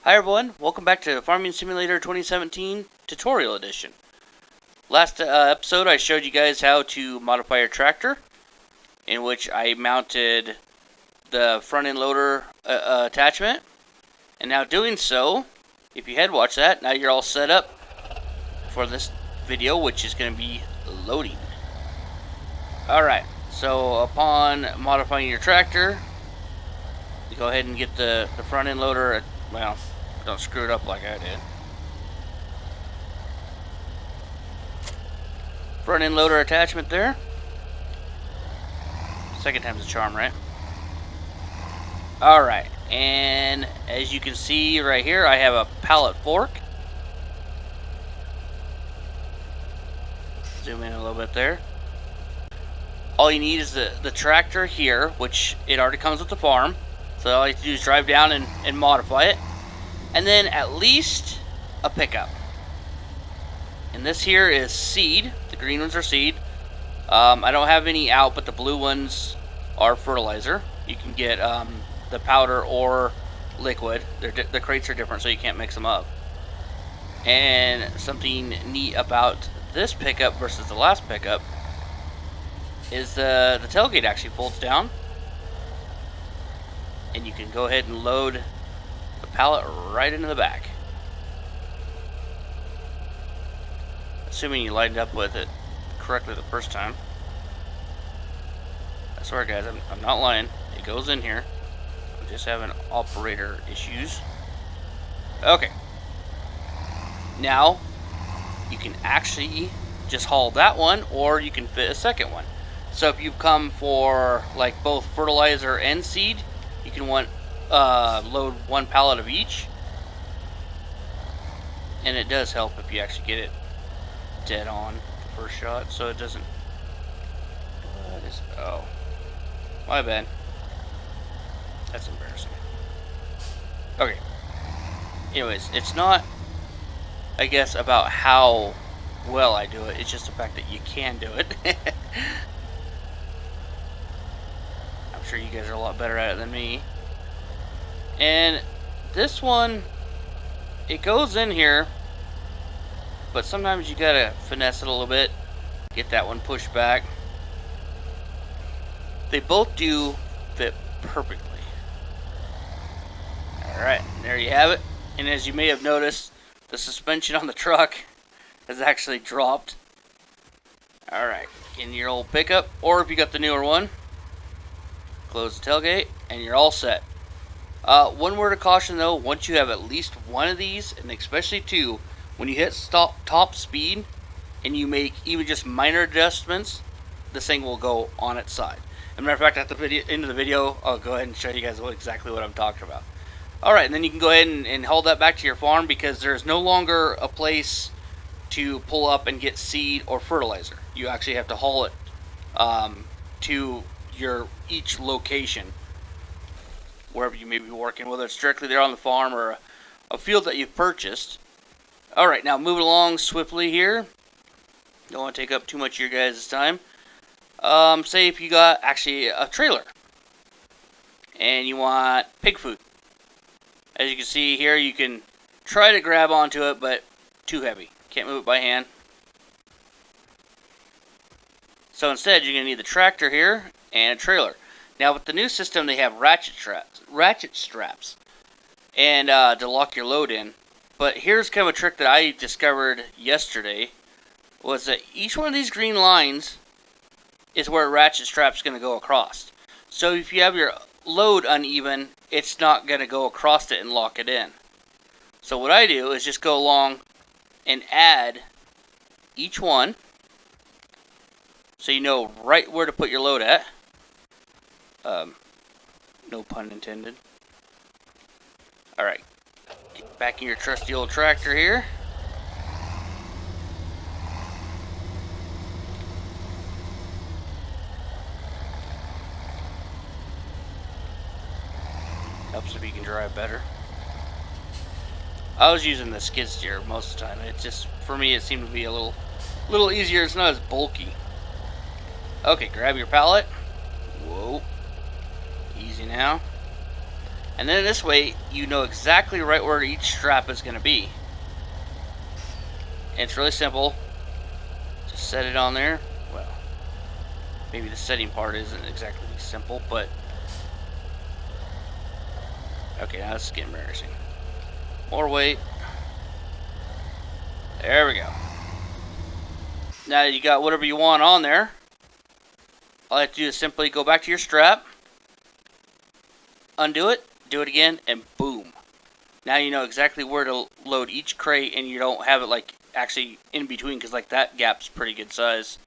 Hi everyone, welcome back to Farming Simulator 2017 Tutorial Edition. Last episode I showed you guys how to modify your tractor, in which I mounted the front end loader attachment. And now doing so, if you had watched that, now you're all set up for this video, which is going to be loading. Alright, so upon modifying your tractor, you go ahead and get the front end loader, well, don't screw it up like I did. Front end loader attachment there. Second time's a charm, right? Alright, and as you can see right here, I have a pallet fork. Zoom in a little bit there. All you need is the tractor here, which it already comes with the farm. So all you have to do is drive down and modify it. And then at least a pickup. And this here is seed. The green ones are seed. I don't have any out, but the blue ones are fertilizer. You can get the powder or liquid. The crates are different, so you can't mix them up. And something neat about this pickup versus the last pickup is the tailgate actually folds down. And you can go ahead and load the pallet right into the back. Assuming you lined up with it correctly the first time. I swear guys, I'm not lying. It goes in here. I'm just having operator issues. Okay. Now, you can actually just haul that one, or you can fit a second one. So if you come for like both fertilizer and seed, you can load one pallet of each. And it does help if you actually get it dead on the first shot, so it doesn't. Oh, my bad. That's embarrassing. Okay. Anyways, it's not, I guess, about how well I do it. It's just the fact that you can do it. I'm sure you guys are a lot better at it than me. And this one, it goes in here, but sometimes you gotta finesse it a little bit, get that one pushed back. They both do fit perfectly. Alright, there you have it. And as you may have noticed, the suspension on the truck has actually dropped. Alright, in your old pickup, or if you got the newer one, close the tailgate, and you're all set. One word of caution though, once you have at least one of these, and especially two, when you hit top speed and you make even just minor adjustments, this thing will go on its side. As a matter of fact, at the end of the video, I'll go ahead and show you guys exactly what I'm talking about. Alright, and then you can go ahead and haul that back to your farm, because there's no longer a place to pull up and get seed or fertilizer. You actually have to haul it to your each location, wherever you may be working, whether it's directly there on the farm or a field that you've purchased. Alright, now moving along swiftly here. Don't want to take up too much of your guys' time. Say if you got actually a trailer and you want pig food. As you can see here, you can try to grab onto it, but too heavy. Can't move it by hand. So instead, you're going to need the tractor here and a trailer. Now with the new system, they have ratchet straps, and to lock your load in. But here's kind of a trick that I discovered yesterday, was that each one of these green lines is where a ratchet strap's going to go across. So if you have your load uneven, it's not going to go across it and lock it in. So what I do is just go along and add each one, so you know right where to put your load at. No pun intended. Alright, get back in your trusty old tractor here. Helps if you can drive better. I was using the skid steer most of the time. It just, for me, it seemed to be a little easier. It's not as bulky. Okay, grab your pallet. Whoa. Easy now. And then this way, you know exactly right where each strap is going to be. And it's really simple. Just set it on there. Well, maybe the setting part isn't exactly simple, but... Okay, now this is getting embarrassing. More weight. There we go. Now you got whatever you want on there. All you have to do is simply go back to your strap, undo it, do it again, and boom. Now you know exactly where to load each crate, and you don't have it like actually in between, because like that gap's pretty good size.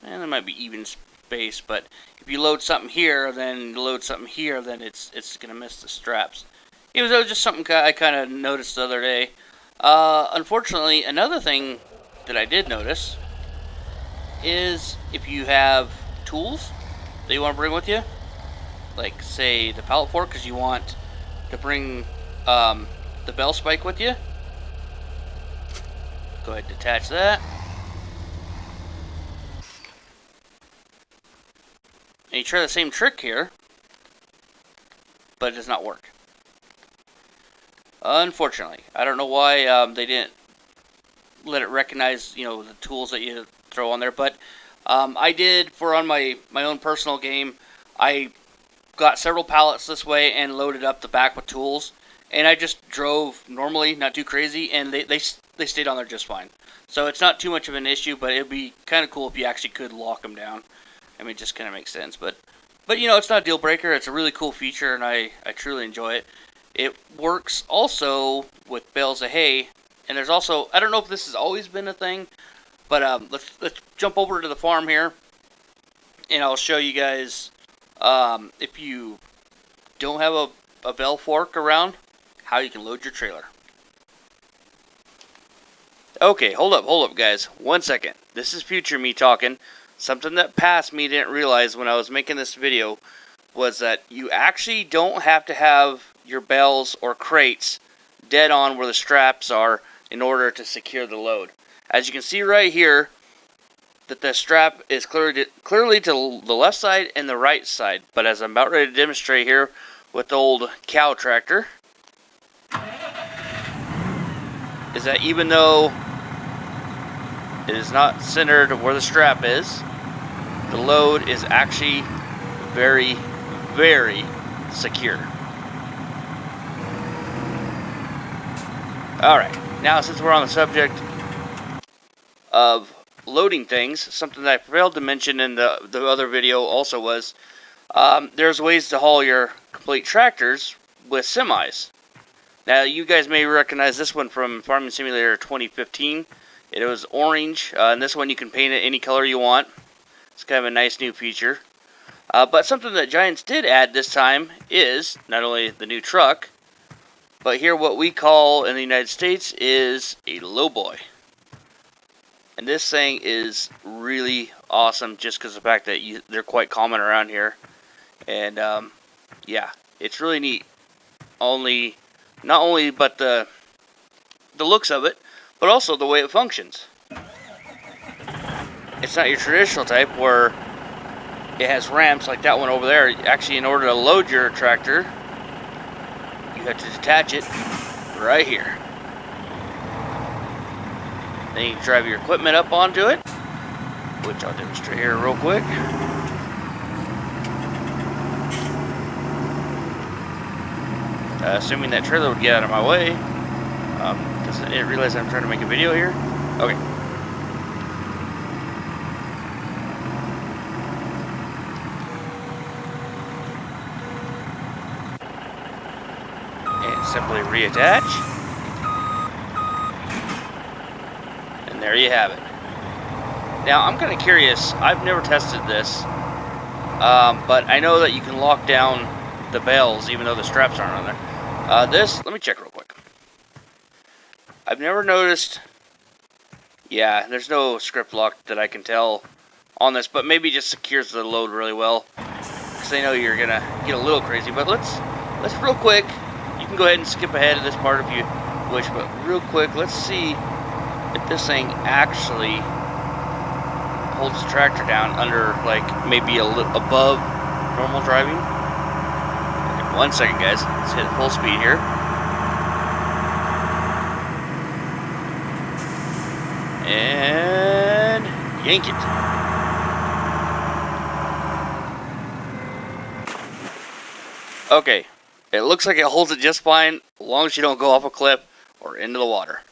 And there might be even space, but if you load something here, then load something here, then it's gonna miss the straps. It was just something I kind of noticed the other day. Unfortunately, another thing that I did notice is if you have tools that you want to bring with you, like say the pallet fork, because you want to bring the bell spike with you. Go ahead and detach that. And you try the same trick here, but it does not work. Unfortunately, I don't know why they didn't let it recognize, you know, the tools that you throw on there. But I did on my own personal game. I got several pallets this way and loaded up the back with tools, and I just drove normally, not too crazy, and they stayed on there just fine. So it's not too much of an issue, but it'd be kind of cool if you actually could lock them down. I mean, it just kind of makes sense. But you know, it's not a deal breaker. It's a really cool feature, and I truly enjoy it. It works also with bales of hay, and there's also, I don't know if this has always been a thing, but let's jump over to the farm here, and I'll show you guys if you don't have a bell fork around, how you can load your trailer. Okay, hold up guys, 1 second. This is future me talking. Something that past me didn't realize when I was making this video was that you actually don't have to have your bales or crates dead on where the straps are in order to secure the load. As you can see right here, that the strap is clearly to the left side and the right side. But as I'm about ready to demonstrate here with the old cow tractor, is that even though it is not centered where the strap is, the load is actually very, very secure. Alright, now since we're on the subject of loading things, something that I failed to mention in the other video also was, there's ways to haul your complete tractors with semis. Now, you guys may recognize this one from Farming Simulator 2015. It was orange, and this one you can paint it any color you want. It's kind of a nice new feature. But something that Giants did add this time is not only the new truck, but here what we call in the United States is a lowboy. And this thing is really awesome just because of the fact that they're quite common around here. And yeah, it's really neat. Not only but the looks of it, but also the way it functions. It's not your traditional type where it has ramps like that one over there. Actually, in order to load your tractor, you have to detach it right here. Then you can drive your equipment up onto it, which I'll demonstrate here real quick. Assuming that trailer would get out of my way, because I didn't realize I'm trying to make a video here. Okay. And simply reattach. And there you have it. Now, I'm kind of curious. I've never tested this, but I know that you can lock down the bales even though the straps aren't on there. Let me check real quick. I've never noticed. Yeah, there's no script lock that I can tell on this, but maybe it just secures the load really well. Because I know you're gonna get a little crazy. But let's real quick. You can go ahead and skip ahead of this part if you wish, but real quick, let's see if this thing actually holds the tractor down under, like, maybe a little above normal driving. Okay, 1 second, guys. Let's hit full speed here. And yank it. Okay, it looks like it holds it just fine, as long as you don't go off a cliff or into the water.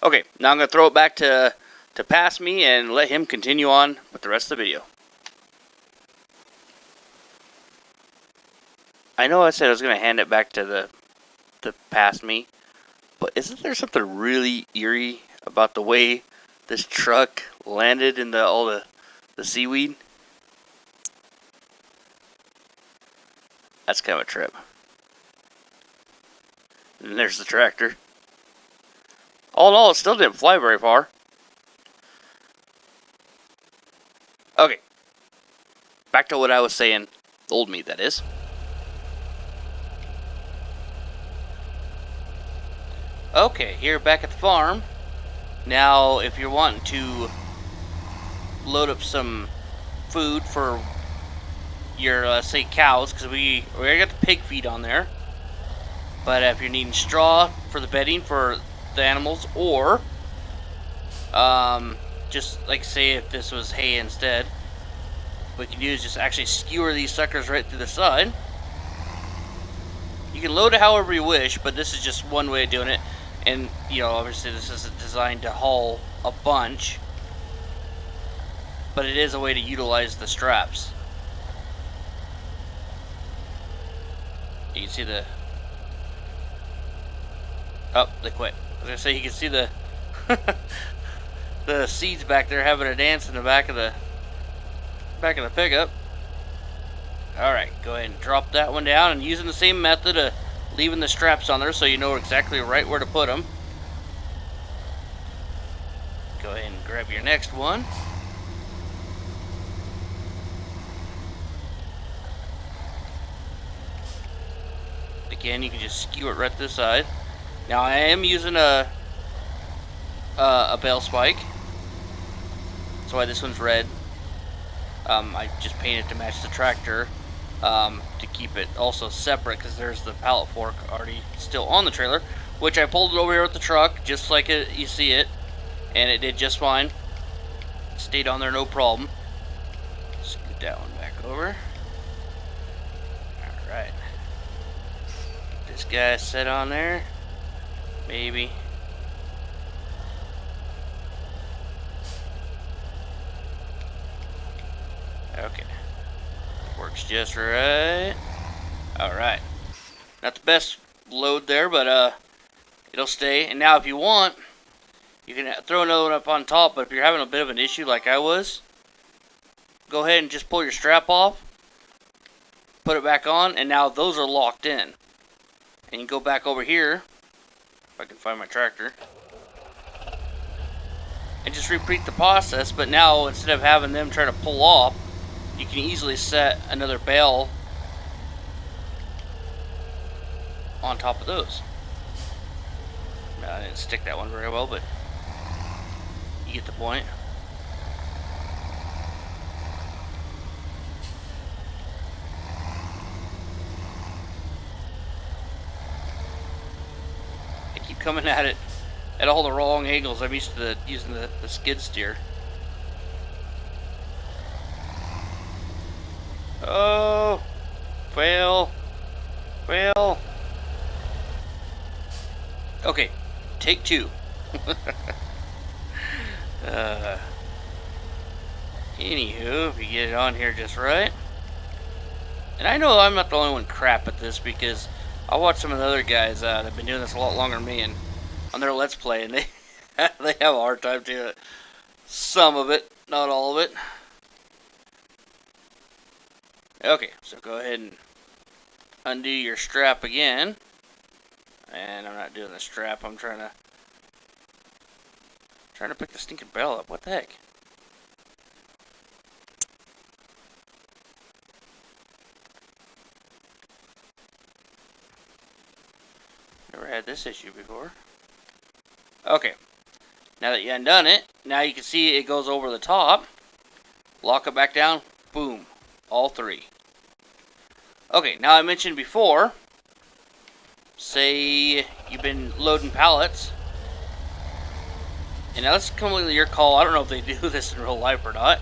Okay, now I'm going to throw it back to pass me and let him continue on with the rest of the video. I know I said I was going to hand it back to pass me, but isn't there something really eerie about the way this truck landed in all the seaweed? That's kind of a trip. And there's the tractor. All in all, it still didn't fly very far. Okay. Back to what I was saying. Old me, that is. Okay, here back at the farm. Now, if you're wanting to load up some food for your, say, cows, because we already got the pig feed on there. But if you're needing straw for the bedding for the animals, or just like say if this was hay instead, what you can do is just actually skewer these suckers right through the side. You can load it however you wish, but this is just one way of doing it. And, you know, obviously this isn't designed to haul a bunch, but it is a way to utilize the straps. You can see the... Oh, they quit. I was going to say, you can see the the seeds back there having a dance in the back of the pickup. Alright, go ahead and drop that one down, and using the same method of leaving the straps on there so you know exactly right where to put them. Go ahead and grab your next one. Again, you can just skew it right to the side. Now I am using a bale spike. That's why this one's red. I just painted to match the tractor to keep it also separate, because there's the pallet fork already still on the trailer, which I pulled it over here with the truck just like you see it, and it did just fine. Stayed on there no problem. Scoot that one back over. Alright. This guy set on there. Maybe. Okay. Works just right. Alright. Not the best load there, but it'll stay. And now if you want, you can throw another one up on top, but if you're having a bit of an issue like I was, go ahead and just pull your strap off, put it back on, and now those are locked in. And you go back over here, if I can find my tractor, and just repeat the process, but now instead of having them try to pull off, you can easily set another bale on top of those. I didn't stick that one very well, but you get the point. I keep coming at it at all the wrong angles. I'm used to using the skid steer. Oh, fail. Okay, take two. Anywho, if you get it on here just right. And I know I'm not the only one crap at this, because I watch some of the other guys that have been doing this a lot longer than me, and on their Let's Play, and they they have a hard time doing it. Some of it, not all of it. Okay, so go ahead and undo your strap again. And I'm not doing the strap, I'm trying to pick the stinking bell up. What the heck? Never had this issue before. Okay. Now that you undone it, now you can see it goes over the top. Lock it back down. Boom. All three. Okay, now I mentioned before, say you've been loading pallets, and now that's completely your call. I don't know if they do this in real life or not,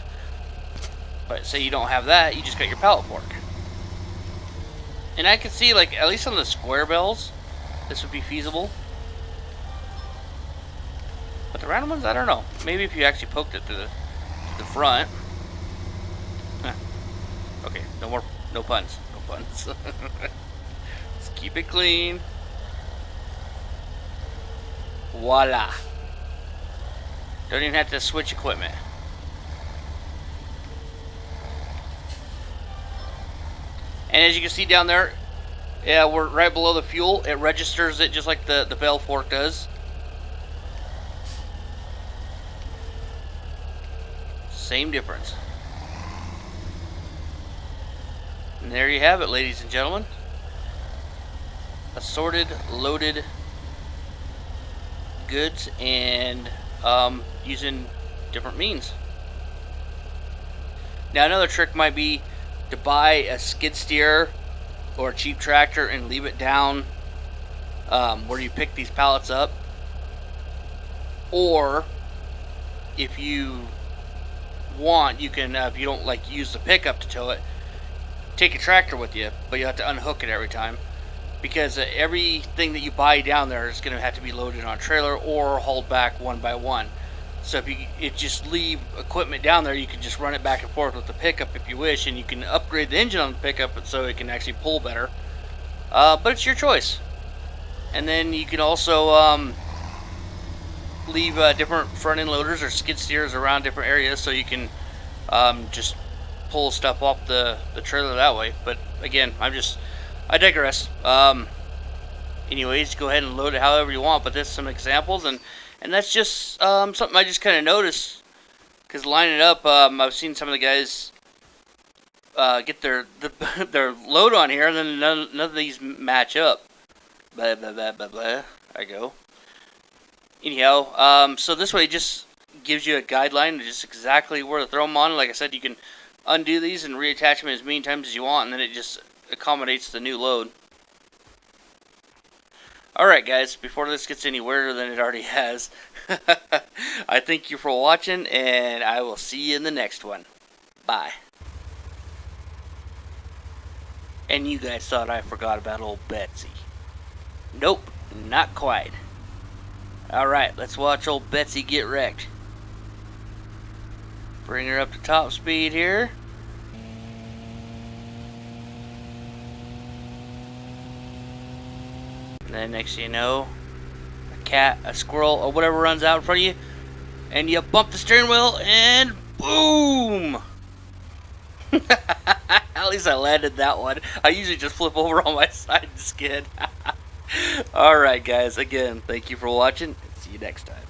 but say you don't have that, you just got your pallet fork. And I can see, like, at least on the square bells, this would be feasible. But the round ones, I don't know. Maybe if you actually poked it to the front. Huh. Okay, no puns. No puns. Let's keep it clean. Voila. Don't even have to switch equipment. And as you can see down there, yeah, we're right below the fuel. It registers it just like the bell fork does. Same difference. And there you have it, ladies and gentlemen. Assorted, loaded goods, and using different means. Now another trick might be to buy a skid steer or a cheap tractor and leave it down where you pick these pallets up. Or if you want, you can, if you don't like use the pickup to tow it, take a tractor with you, but you have to unhook it every time, because everything that you buy down there is going to have to be loaded on a trailer or hauled back one by one. So if you just leave equipment down there, you can just run it back and forth with the pickup if you wish, and you can upgrade the engine on the pickup so it can actually pull better. But it's your choice. And then you can also leave different front end loaders or skid steers around different areas so you can just pull stuff off the trailer that way. But again, I digress. Anyways, go ahead and load it however you want, but there's some examples, and that's just something I just kind of noticed, because lining up, I've seen some of the guys get their load on here, and then none of these match up. Blah, blah, blah, blah, blah. I go. Anyhow, so this way it just gives you a guideline of just exactly where to throw them on. Like I said, you can undo these and reattach them as many times as you want, and then it just accommodates the new load. Alright guys, before this gets any weirder than it already has, I thank you for watching, and I will see you in the next one. Bye. And you guys thought I forgot about old Betsy. Nope, not quite. Alright, let's watch old Betsy get wrecked. Bring her up to top speed here. And then next thing you know, a cat, a squirrel, or whatever runs out in front of you, and you bump the steering wheel, and boom! At least I landed that one. I usually just flip over on my side and skid. Alright guys, again, thank you for watching, and see you next time.